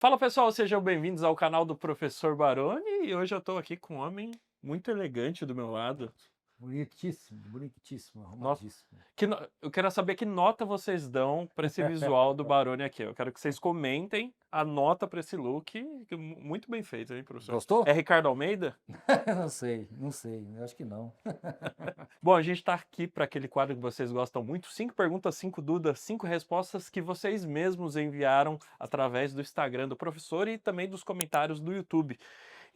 Fala pessoal, sejam bem-vindos ao canal do Professor Baroni e hoje eu estou aqui com um homem muito elegante do meu lado. Bonitíssimo, bonitíssimo, Nossa, arrumadíssimo. eu quero saber que nota vocês dão para esse visual do Baroni aqui. Eu quero que vocês comentem a nota para esse look. Muito bem feito, hein, professor? Gostou? É Ricardo Almeida? Não sei, não sei, eu acho que não. Bom, a gente está aqui para aquele quadro que vocês gostam muito: 5 perguntas, 5 dúvidas, 5 respostas que vocês mesmos enviaram através do Instagram do professor e também dos comentários do YouTube.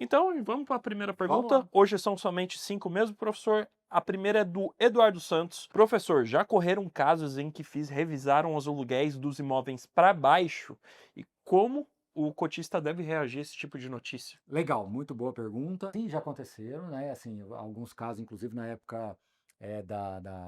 Então, vamos para a primeira Vamos pergunta. lá. Hoje são somente 5 mesmo, professor. A primeira é do Eduardo Santos. Professor, já correram casos em que revisaram os aluguéis dos imóveis para baixo? E como o cotista deve reagir a esse tipo de notícia? Legal, muito boa pergunta. Sim, já aconteceram, né? Assim, alguns casos, inclusive na época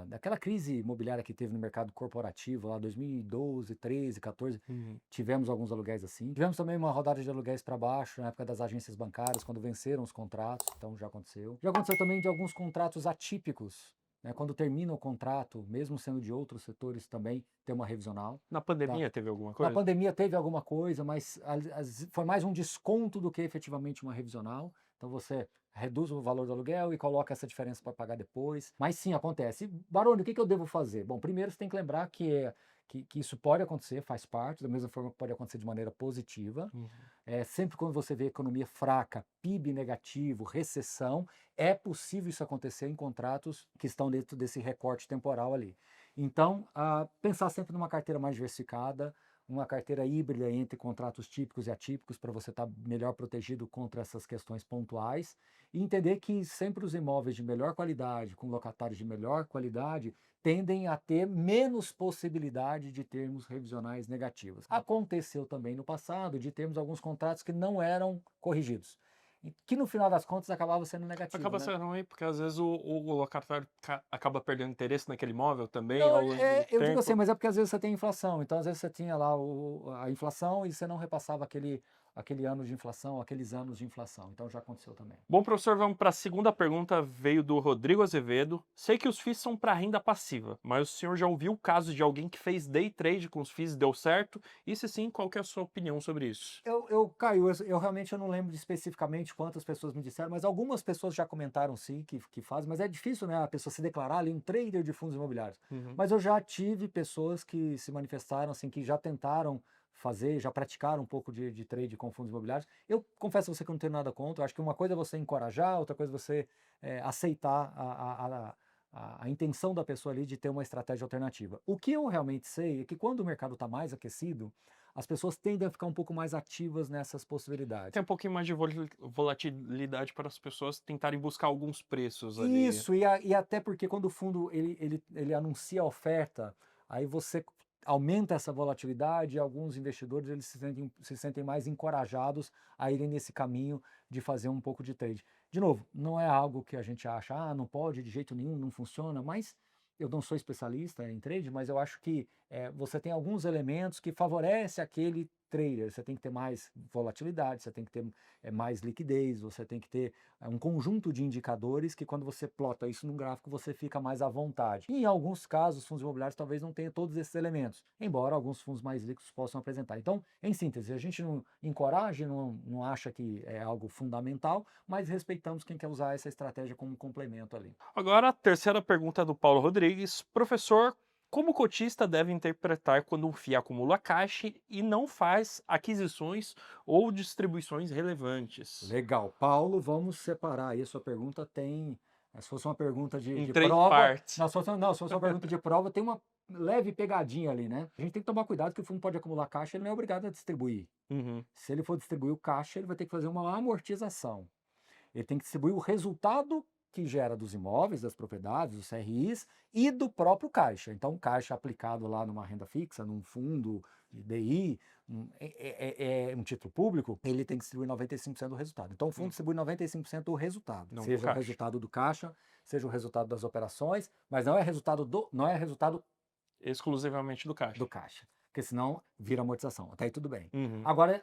daquela crise imobiliária que teve no mercado corporativo, lá 2012, 13, 14, Uhum. tivemos alguns aluguéis assim. Tivemos também uma rodada de aluguéis para baixo na época das agências bancárias, quando venceram os contratos, então já aconteceu. Já aconteceu também de alguns contratos atípicos, né? Quando termina o contrato, mesmo sendo de outros setores também, tem uma revisional. Na Tá? pandemia teve alguma Na coisa? pandemia teve alguma coisa, mas foi mais um desconto do que efetivamente uma revisional. Então você reduz o valor do aluguel e coloca essa diferença para pagar depois. Mas sim, acontece. Baroni, o que eu devo fazer? Bom, primeiro você tem que lembrar que isso pode acontecer, faz parte, da mesma forma que pode acontecer de maneira positiva. Uhum. Sempre quando você vê economia fraca, PIB negativo, recessão, é possível isso acontecer em contratos que estão dentro desse recorte temporal ali. Então, pensar sempre numa carteira mais diversificada, uma carteira híbrida entre contratos típicos e atípicos para você estar melhor protegido contra essas questões pontuais e entender que sempre os imóveis de melhor qualidade, com locatários de melhor qualidade, tendem a ter menos possibilidade de termos revisionais negativas. Aconteceu também no passado de termos alguns contratos que não eram corrigidos, e que no final das contas acabava sendo negativo, Acaba né? sendo ruim, porque às vezes o locatário acaba perdendo interesse naquele imóvel também Não, ao longo do eu digo assim, tempo. mas é porque às vezes você tem inflação, então às vezes você tinha lá a inflação e você não repassava aquele ano de inflação, aqueles anos de inflação, então já aconteceu também. Bom, professor, vamos para a segunda pergunta, veio do Rodrigo Azevedo. Sei que os FIIs são para renda passiva, mas o senhor já ouviu casos de alguém que fez day trade com os FIIs e deu certo? E se sim, qual que é a sua opinião sobre isso? Caio, eu realmente não lembro especificamente quantas pessoas me disseram, mas algumas pessoas já comentaram sim que fazem, mas é difícil, né, a pessoa se declarar ali um trader de fundos imobiliários. Uhum. Mas eu já tive pessoas que se manifestaram assim, que já tentaram fazer, já praticaram um pouco de trade com fundos imobiliários. Eu confesso a você que eu não tenho nada contra, eu acho que uma coisa é você encorajar, outra coisa é você aceitar a intenção da pessoa ali de ter uma estratégia alternativa. O que eu realmente sei é que quando o mercado está mais aquecido, as pessoas tendem a ficar um pouco mais ativas nessas possibilidades. Tem um pouquinho mais de volatilidade para as pessoas tentarem buscar alguns preços ali. Isso, e até porque quando o fundo ele anuncia a oferta, aí você aumenta essa volatilidade e alguns investidores eles se sentem mais encorajados a irem nesse caminho de fazer um pouco de trade. De novo, não é algo que a gente acha, não pode de jeito nenhum, não funciona, mas eu não sou especialista em trade, mas eu acho que você tem alguns elementos que favorecem aquele trader. Você tem que ter mais volatilidade, você tem que ter mais liquidez, você tem que ter um conjunto de indicadores que quando você plota isso num gráfico você fica mais à vontade. E em alguns casos, os fundos imobiliários talvez não tenham todos esses elementos, embora alguns fundos mais líquidos possam apresentar. Então, em síntese, a gente não encoraja, não acha que é algo fundamental, mas respeitamos quem quer usar essa estratégia como complemento ali. Agora, a terceira pergunta é do Paulo Rodrigues. Professor, como o cotista deve interpretar quando um FII acumula caixa e não faz aquisições ou distribuições relevantes? Legal. Paulo, vamos separar aí. A sua pergunta tem. Se fosse uma pergunta Em de 3 prova. partes. Não, se fosse uma pergunta de prova, tem uma leve pegadinha ali, né? A gente tem que tomar cuidado que o fundo pode acumular caixa, ele não é obrigado a distribuir. Uhum. Se ele for distribuir o caixa, ele vai ter que fazer uma amortização. Ele tem que distribuir o resultado que gera dos imóveis, das propriedades, dos CRIs e do próprio caixa. Então, o caixa aplicado lá numa renda fixa, num fundo de DI, um título público, ele tem que distribuir 95% do resultado. Então, o fundo Hum, distribui 95% do resultado, Não do seja o caixa. resultado do caixa, seja o resultado das operações, mas não é resultado Exclusivamente do do caixa. caixa, porque senão vira amortização. Até aí tudo bem. Uhum. Agora,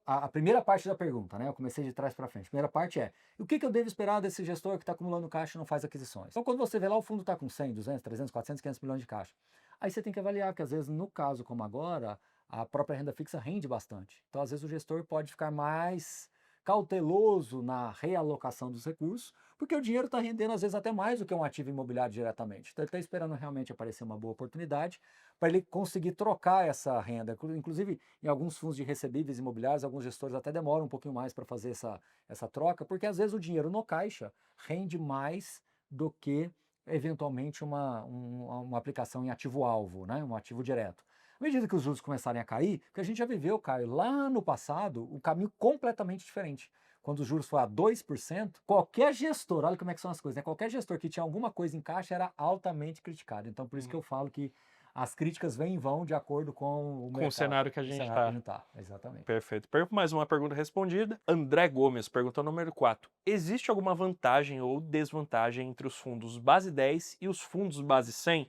a primeira parte da pergunta, né? Eu comecei de trás para frente. A primeira parte é: o que eu devo esperar desse gestor que está acumulando caixa e não faz aquisições? Então, quando você vê lá, o fundo está com 100, 200, 300, 400, 500 milhões de caixa. Aí você tem que avaliar que, às vezes, no caso como agora, a própria renda fixa rende bastante. Então, às vezes, o gestor pode ficar mais cauteloso na realocação dos recursos, porque o dinheiro está rendendo, às vezes, até mais do que um ativo imobiliário diretamente. Então, ele está esperando realmente aparecer uma boa oportunidade para ele conseguir trocar essa renda. Inclusive, em alguns fundos de recebíveis imobiliários, alguns gestores até demoram um pouquinho mais para fazer essa troca, porque, às vezes, o dinheiro no caixa rende mais do que, eventualmente, uma aplicação em ativo-alvo, né? Um ativo direto. À medida que os juros começarem a cair, porque a gente já viveu, Caio, lá no passado, um caminho completamente diferente. Quando os juros foram a 2%, qualquer gestor, olha como é que são as coisas, né? Qualquer gestor que tinha alguma coisa em caixa era altamente criticado. Então, por isso que eu falo que as críticas vêm e vão de acordo com o Com o cenário que a gente está. Exatamente. Perfeito. Mais uma pergunta respondida. André Gomes, pergunta número 4. Existe alguma vantagem ou desvantagem entre os fundos base 10 e os fundos base 100?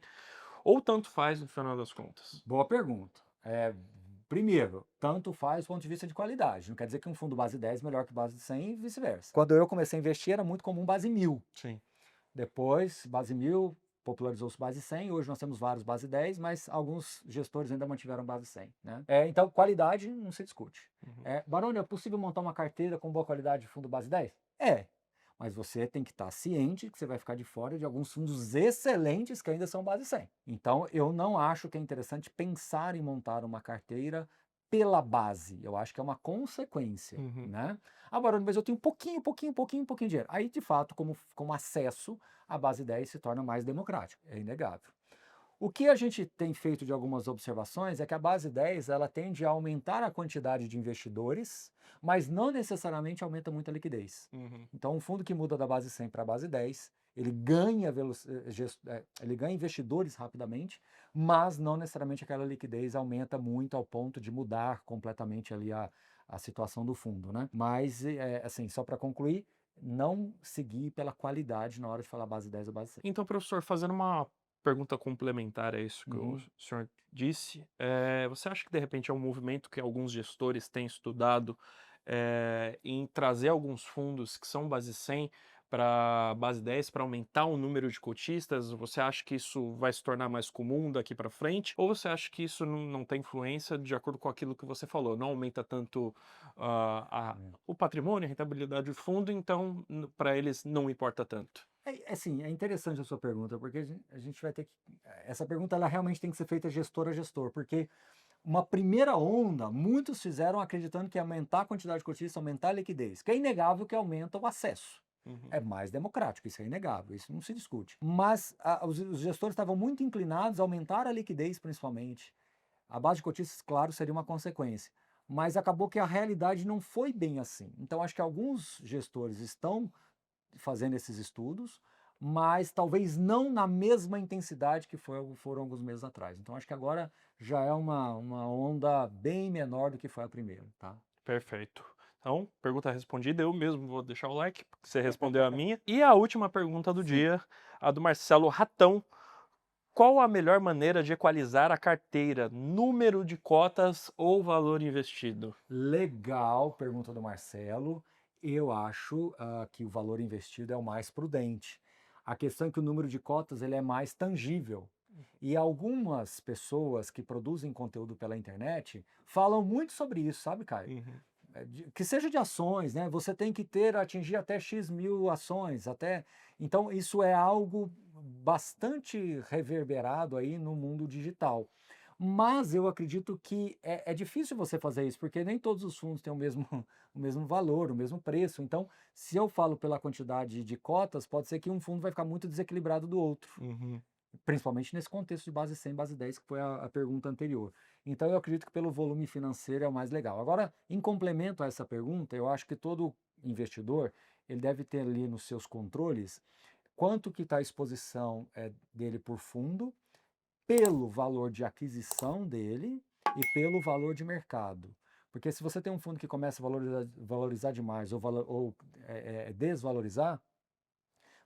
Ou tanto faz no final das contas? Boa pergunta. Primeiro, tanto faz do ponto de vista de qualidade. Não quer dizer que um fundo base 10 é melhor que base 100 e vice-versa. Quando eu comecei a investir, era muito comum base 1000. Sim. Depois, base 1000, popularizou-se base 100. Hoje nós temos vários base 10, mas alguns gestores ainda mantiveram base 100. Né? Então, qualidade não se discute. Baroni, é possível montar uma carteira com boa qualidade de fundo base 10? Mas você tem que estar ciente que você vai ficar de fora de alguns fundos excelentes que ainda são base 100. Então, eu não acho que é interessante pensar em montar uma carteira pela base. Eu acho que é uma consequência, né? Agora, mas eu tenho pouquinho de dinheiro. Aí, de fato, como acesso, a base 10 se torna mais democrático. É inegável. O que a gente tem feito de algumas observações é que a base 10 ela tende a aumentar a quantidade de investidores, mas não necessariamente aumenta muito a liquidez. Então, um fundo que muda da base 100 para a base 10, ele ganha investidores rapidamente, mas não necessariamente aquela liquidez aumenta muito ao ponto de mudar completamente ali a situação do fundo, né? Mas, assim, só para concluir, não seguir pela qualidade na hora de falar base 10 ou base 100. Então, professor, fazendo uma pergunta complementar a isso que o senhor disse, você acha que de repente é um movimento que alguns gestores têm estudado em trazer alguns fundos que são base 100 para base 10 para aumentar o número de cotistas? Você acha que isso vai se tornar mais comum daqui para frente? Ou você acha que isso não tem influência de acordo com aquilo que você falou? Não aumenta tanto o patrimônio, a rentabilidade do fundo, então para eles não importa tanto? Assim, é interessante a sua pergunta, porque a gente vai ter que... Essa pergunta ela realmente tem que ser feita gestor a gestor, porque uma primeira onda, muitos fizeram acreditando que ia aumentar a quantidade de cotistas, aumentar a liquidez, que é inegável que aumenta o acesso. É mais democrático, isso é inegável, isso não se discute. Mas os gestores estavam muito inclinados a aumentar a liquidez, principalmente. A base de cotistas, claro, seria uma consequência. Mas acabou que a realidade não foi bem assim. Então, acho que alguns gestores estão fazendo esses estudos, mas talvez não na mesma intensidade que foram alguns meses atrás. Então, acho que agora já é uma onda bem menor do que foi a primeira, tá? Perfeito. Então, pergunta respondida, eu mesmo vou deixar o like, porque você respondeu a minha. E a última pergunta do dia, a do Marcelo Ratão. Qual a melhor maneira de equalizar a carteira? Número de cotas ou valor investido? Legal, pergunta do Marcelo. Eu acho que o valor investido é o mais prudente. A questão é que o número de cotas ele é mais tangível. E algumas pessoas que produzem conteúdo pela internet falam muito sobre isso, sabe, Caio? Que seja de ações, né? Você tem que atingir até X mil ações, até. Então, isso é algo bastante reverberado aí no mundo digital. Mas eu acredito que é difícil você fazer isso, porque nem todos os fundos têm o mesmo, o mesmo valor, o mesmo preço. Então, se eu falo pela quantidade de cotas, pode ser que um fundo vai ficar muito desequilibrado do outro. Principalmente nesse contexto de base 100, base 10, que foi a pergunta anterior. Então, eu acredito que pelo volume financeiro é o mais legal. Agora, em complemento a essa pergunta, eu acho que todo investidor ele deve ter ali nos seus controles quanto que está a exposição dele por fundo, pelo valor de aquisição dele e pelo valor de mercado. Porque se você tem um fundo que começa a valorizar demais ou desvalorizar,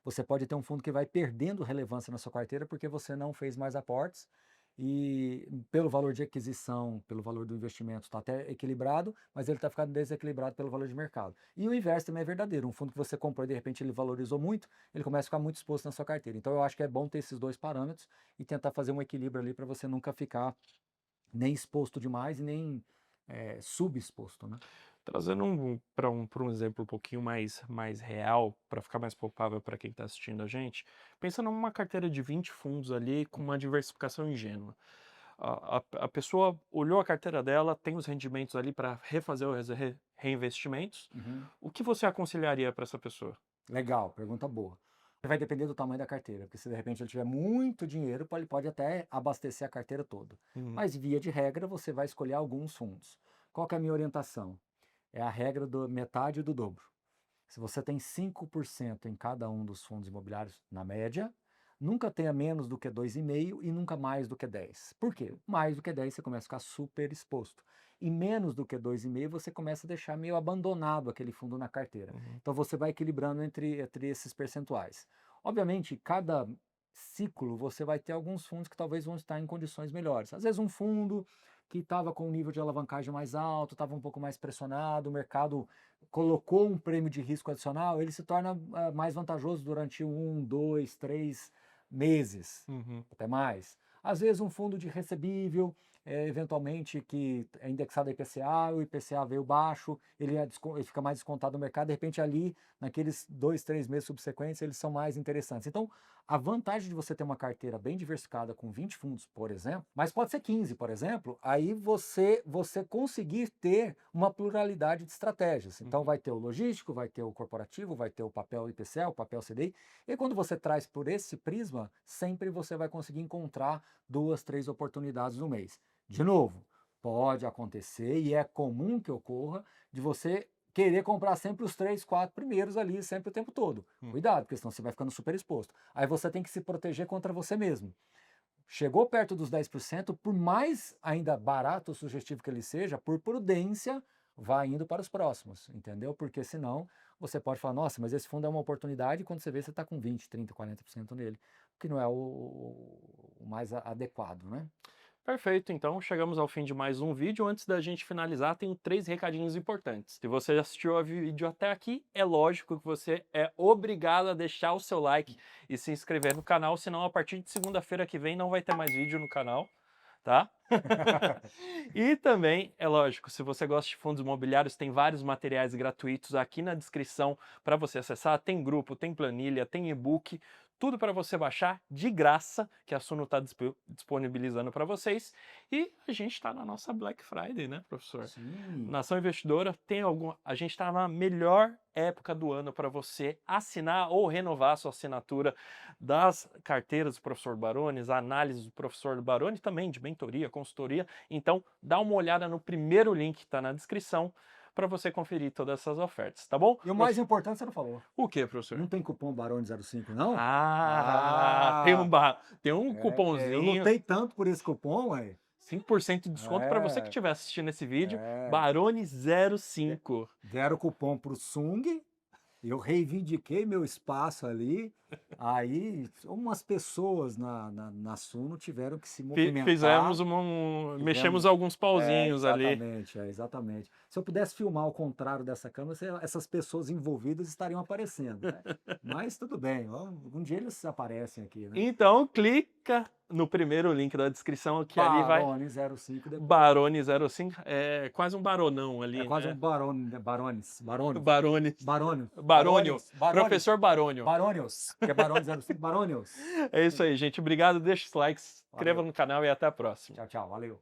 você pode ter um fundo que vai perdendo relevância na sua carteira porque você não fez mais aportes e pelo valor de aquisição, pelo valor do investimento está até equilibrado, mas ele está ficando desequilibrado pelo valor de mercado. E o inverso também é verdadeiro. Um fundo que você comprou e de repente ele valorizou muito, ele começa a ficar muito exposto na sua carteira. Então eu acho que é bom ter esses dois parâmetros e tentar fazer um equilíbrio ali para você nunca ficar nem exposto demais e nem subexposto, né? Trazendo para um exemplo um pouquinho mais real, para ficar mais palpável para quem está assistindo a gente, pensa numa carteira de 20 fundos ali com uma diversificação ingênua. A pessoa olhou a carteira dela, tem os rendimentos ali para refazer os reinvestimentos. Uhum. O que você aconselharia para essa pessoa? Legal, pergunta boa. Vai depender do tamanho da carteira, porque se de repente ele tiver muito dinheiro, ele pode até abastecer a carteira toda. Uhum. Mas via de regra, você vai escolher alguns fundos. Qual que é a minha orientação? É a regra do metade do dobro. Se você tem 5% em cada um dos fundos imobiliários, na média, nunca tenha menos do que 2,5% e nunca mais do que 10%. Por quê? Mais do que 10% você começa a ficar super exposto. E menos do que 2,5% você começa a deixar meio abandonado aquele fundo na carteira. Uhum. Então você vai equilibrando entre esses percentuais. Obviamente, cada ciclo você vai ter alguns fundos que talvez vão estar em condições melhores. Às vezes um fundo que estava com um nível de alavancagem mais alto, estava um pouco mais pressionado, o mercado colocou um prêmio de risco adicional, ele se torna mais vantajoso durante 1, 2, 3 meses, Uhum. até mais. Às vezes um fundo de recebível, eventualmente que é indexado a IPCA, o IPCA veio baixo, ele fica mais descontado no mercado, de repente ali, naqueles 2, 3 meses subsequentes, eles são mais interessantes. Então, a vantagem de você ter uma carteira bem diversificada com 20 fundos, por exemplo, mas pode ser 15, por exemplo, aí você conseguir ter uma pluralidade de estratégias. Então vai ter o logístico, vai ter o corporativo, vai ter o papel IPCA, o papel CDI, e quando você traz por esse prisma, sempre você vai conseguir encontrar 2, 3 oportunidades no mês. De novo, pode acontecer e é comum que ocorra de você querer comprar sempre os 3, 4 primeiros ali, sempre o tempo todo. Cuidado, porque senão você vai ficando super exposto. Aí você tem que se proteger contra você mesmo. Chegou perto dos 10%, por mais ainda barato ou sugestivo que ele seja, por prudência, vá indo para os próximos, entendeu? Porque senão você pode falar, nossa, mas esse fundo é uma oportunidade, e quando você vê, você está com 20, 30, 40% nele, que não é o mais adequado, né? Perfeito, então chegamos ao fim de mais um vídeo. Antes da gente finalizar, tenho 3 recadinhos importantes. Se você assistiu ao vídeo até aqui, é lógico que você é obrigado a deixar o seu like e se inscrever no canal, senão a partir de segunda-feira que vem não vai ter mais vídeo no canal, tá? E também, é lógico, se você gosta de fundos imobiliários, tem vários materiais gratuitos aqui na descrição para você acessar. Tem grupo, tem planilha, tem e-book, tudo para você baixar de graça, que a Suno está disponibilizando para vocês. E a gente está na nossa Black Friday, né, professor? Sim. Nação Investidora tem a gente está na melhor época do ano para você assinar ou renovar a sua assinatura das carteiras do professor Baroni, a análise do professor Baroni, também de mentoria, consultoria. Então, dá uma olhada no primeiro link que está na descrição para você conferir todas essas ofertas, tá bom? E o mais importante você não falou. O que, professor? Não tem cupom Barone05, não? Tem um cupomzinho. Eu lutei tanto por esse cupom, ué. 5% de desconto para você que estiver assistindo esse vídeo. Barone05. Deram cupom pro Sung. Eu reivindiquei meu espaço ali. Aí, umas pessoas na Suno tiveram que se movimentar. Fizemos mexemos alguns pauzinhos ali. Exatamente. Se eu pudesse filmar ao contrário dessa câmera, essas pessoas envolvidas estariam aparecendo, né? Mas tudo bem, um dia eles aparecem aqui, né? Então, clica no primeiro link da descrição que ali vai... Barone05. Barone05, é quase um baronão ali, É quase né? um Barones. Barônio. Professor Barônio. Barônios, que é Barone05, Barônios. É isso aí, gente. Obrigado, deixa os likes, inscreva no canal e até a próxima. Tchau, valeu.